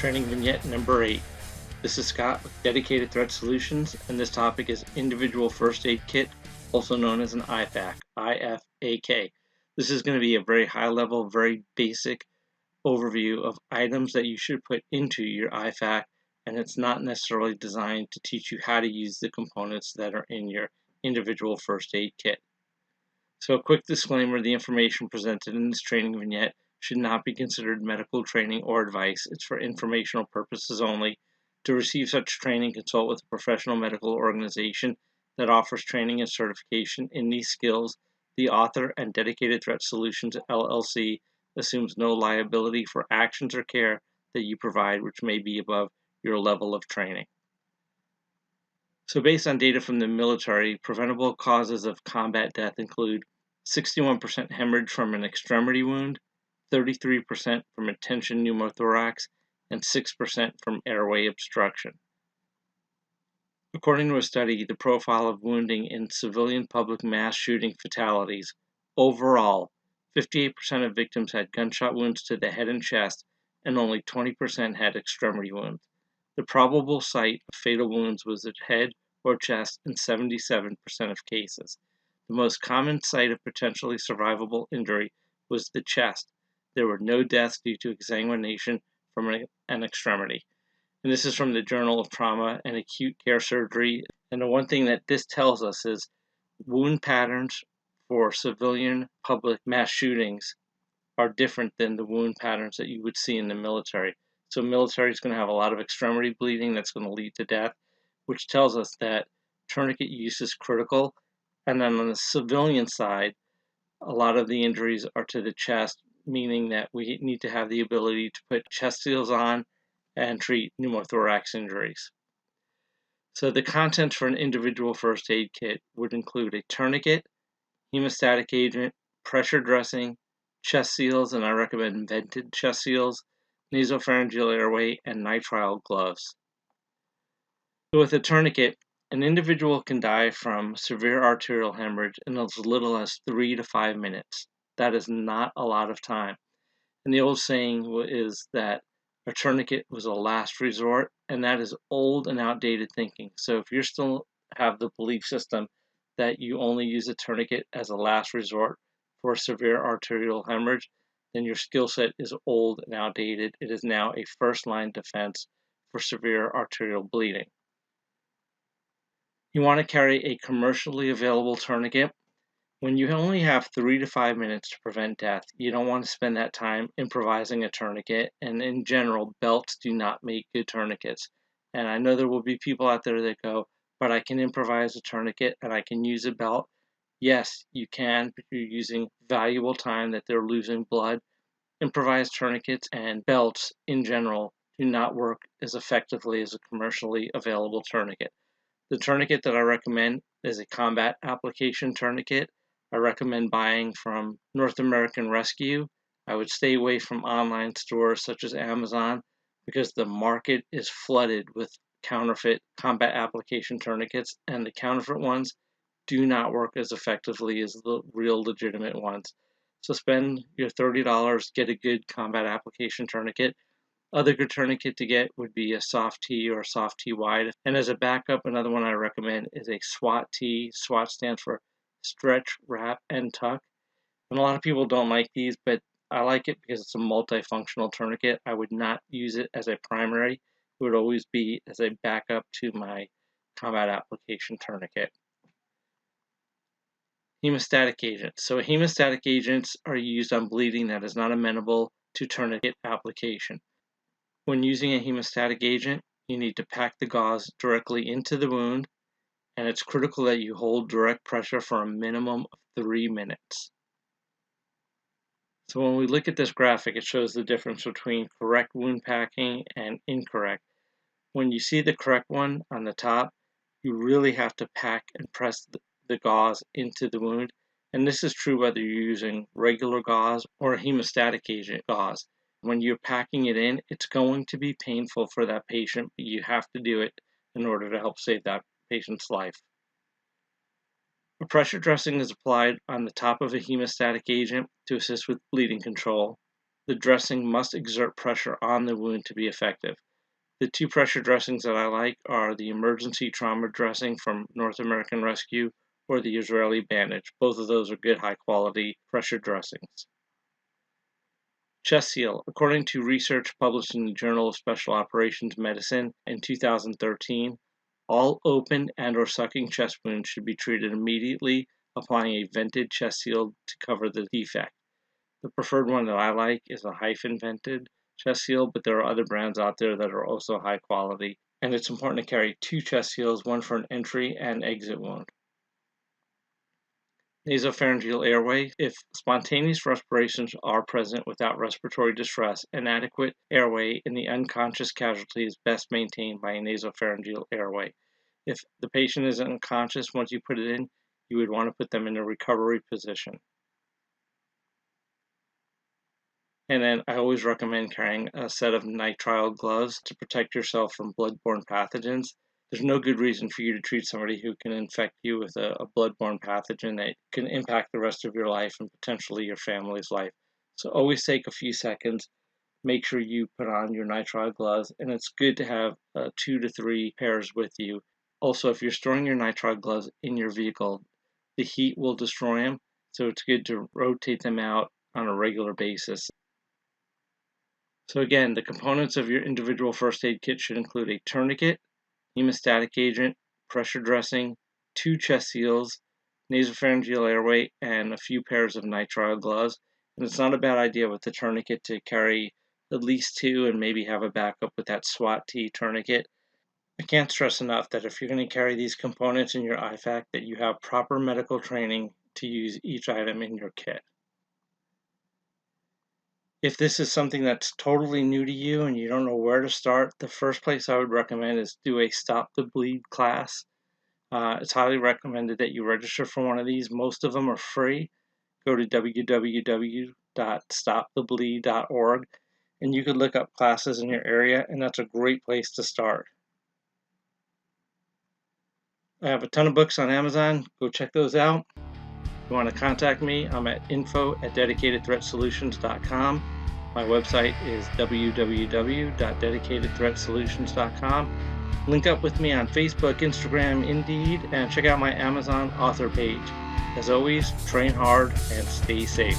Training Vignette number 8. This is Scott with Dedicated Threat Solutions, and this topic is Individual First Aid Kit, also known as an IFAK, IFAK. This is going to be a very high level, very basic overview of items that you should put into your IFAK, and it's not necessarily designed to teach you how to use the components that are in your individual first aid kit. So a quick disclaimer, the information presented in this training vignette should not be considered medical training or advice. It's for informational purposes only. To receive such training, consult with a professional medical organization that offers training and certification in these skills. The author and Dedicated Threat Solutions LLC assumes no liability for actions or care that you provide which may be above your level of training. So based on data from the military, preventable causes of combat death include 61% hemorrhage from an extremity wound, 33% from a tension pneumothorax, and 6% from airway obstruction. According to a study, the profile of wounding in civilian public mass shooting fatalities, overall, 58% of victims had gunshot wounds to the head and chest, and only 20% had extremity wounds. The probable site of fatal wounds was the head or chest in 77% of cases. The most common site of potentially survivable injury was the chest. There were no deaths due to exsanguination from an extremity. And this is from the Journal of Trauma and Acute Care Surgery. And the one thing that this tells us is wound patterns for civilian public mass shootings are different than the wound patterns that you would see in the military. So military is going to have a lot of extremity bleeding that's going to lead to death, which tells us that tourniquet use is critical. And then on the civilian side, a lot of the injuries are to the chest, meaning that we need to have the ability to put chest seals on and treat pneumothorax injuries. So the contents for an individual first aid kit would include a tourniquet, hemostatic agent, pressure dressing, chest seals, and I recommend vented chest seals, nasopharyngeal airway, and nitrile gloves. So with a tourniquet, an individual can die from severe arterial hemorrhage in as little as 3 to 5 minutes. That is not a lot of time. And the old saying is that a tourniquet was a last resort, and that is old and outdated thinking. So if you still have the belief system that you only use a tourniquet as a last resort for severe arterial hemorrhage, then your skill set is old and outdated. It is now a first-line defense for severe arterial bleeding. You want to carry a commercially available tourniquet. When you only have 3 to 5 minutes to prevent death, you don't want to spend that time improvising a tourniquet, and in general, belts do not make good tourniquets. And I know there will be people out there that go, but I can improvise a tourniquet and I can use a belt. Yes, you can, but you're using valuable time that they're losing blood. Improvised tourniquets and belts in general do not work as effectively as a commercially available tourniquet. The tourniquet that I recommend is a combat application tourniquet. I recommend buying from North American Rescue. I would stay away from online stores such as Amazon because the market is flooded with counterfeit combat application tourniquets, and the counterfeit ones do not work as effectively as the real legitimate ones. So spend your $30, get a good combat application tourniquet. Other good tourniquet to get would be a soft T or a soft T wide. And as a backup, another one I recommend is a SWAT T. SWAT stands for stretch, wrap, and tuck. And a lot of people don't like these, but I like it because it's a multifunctional tourniquet. I would not use it as a primary. It would always be as a backup to my combat application tourniquet. Hemostatic agents. So hemostatic agents are used on bleeding that is not amenable to tourniquet application. When using a hemostatic agent, you need to pack the gauze directly into the wound, and it's critical that you hold direct pressure for a minimum of 3 minutes. So when we look at this graphic, it shows the difference between correct wound packing and incorrect. When you see the correct one on the top, you really have to pack and press the gauze into the wound. And this is true whether you're using regular gauze or a hemostatic agent gauze. When you're packing it in, it's going to be painful for that patient, but you have to do it in order to help save that patient's life. A pressure dressing is applied on the top of a hemostatic agent to assist with bleeding control. The dressing must exert pressure on the wound to be effective. The two pressure dressings that I like are the emergency trauma dressing from North American Rescue or the Israeli bandage. Both of those are good, high quality pressure dressings. Chest seal. According to research published in the Journal of Special Operations Medicine in 2013, all open and or sucking chest wounds should be treated immediately, applying a vented chest seal to cover the defect. The preferred one that I like is a hyphen vented chest seal, but there are other brands out there that are also high quality, and it's important to carry two chest seals, one for an entry and exit wound. Nasopharyngeal airway. If spontaneous respirations are present without respiratory distress, an adequate airway in the unconscious casualty is best maintained by a nasopharyngeal airway. If the patient is unconscious once you put it in, you would want to put them in a recovery position. And then I always recommend carrying a set of nitrile gloves to protect yourself from bloodborne pathogens. There's no good reason for you to treat somebody who can infect you with a bloodborne pathogen that can impact the rest of your life and potentially your family's life. So always take a few seconds, make sure you put on your nitrile gloves, and it's good to have 2 to 3 pairs with you. Also, if you're storing your nitrile gloves in your vehicle, the heat will destroy them, so it's good to rotate them out on a regular basis. So again, the components of your individual first aid kit should include a tourniquet, hemostatic agent, pressure dressing, 2 chest seals, nasopharyngeal airway, and a few pairs of nitrile gloves. And it's not a bad idea with the tourniquet to carry at least 2 and maybe have a backup with that SWAT T tourniquet. I can't stress enough that if you're going to carry these components in your IFAK, that you have proper medical training to use each item in your kit. If this is something that's totally new to you and you don't know where to start, the first place I would recommend is do a Stop the Bleed class. It's highly recommended that you register for one of these. Most of them are free. Go to www.stopthebleed.org and you can look up classes in your area, and that's a great place to start. I have a ton of books on Amazon. Go check those out. If you want to contact me, I'm at info@dedicatedthreatsolutions.com. My website is www.dedicatedthreatsolutions.com. Link up with me on Facebook, Instagram, Indeed, and check out my Amazon author page. As always, train hard and stay safe.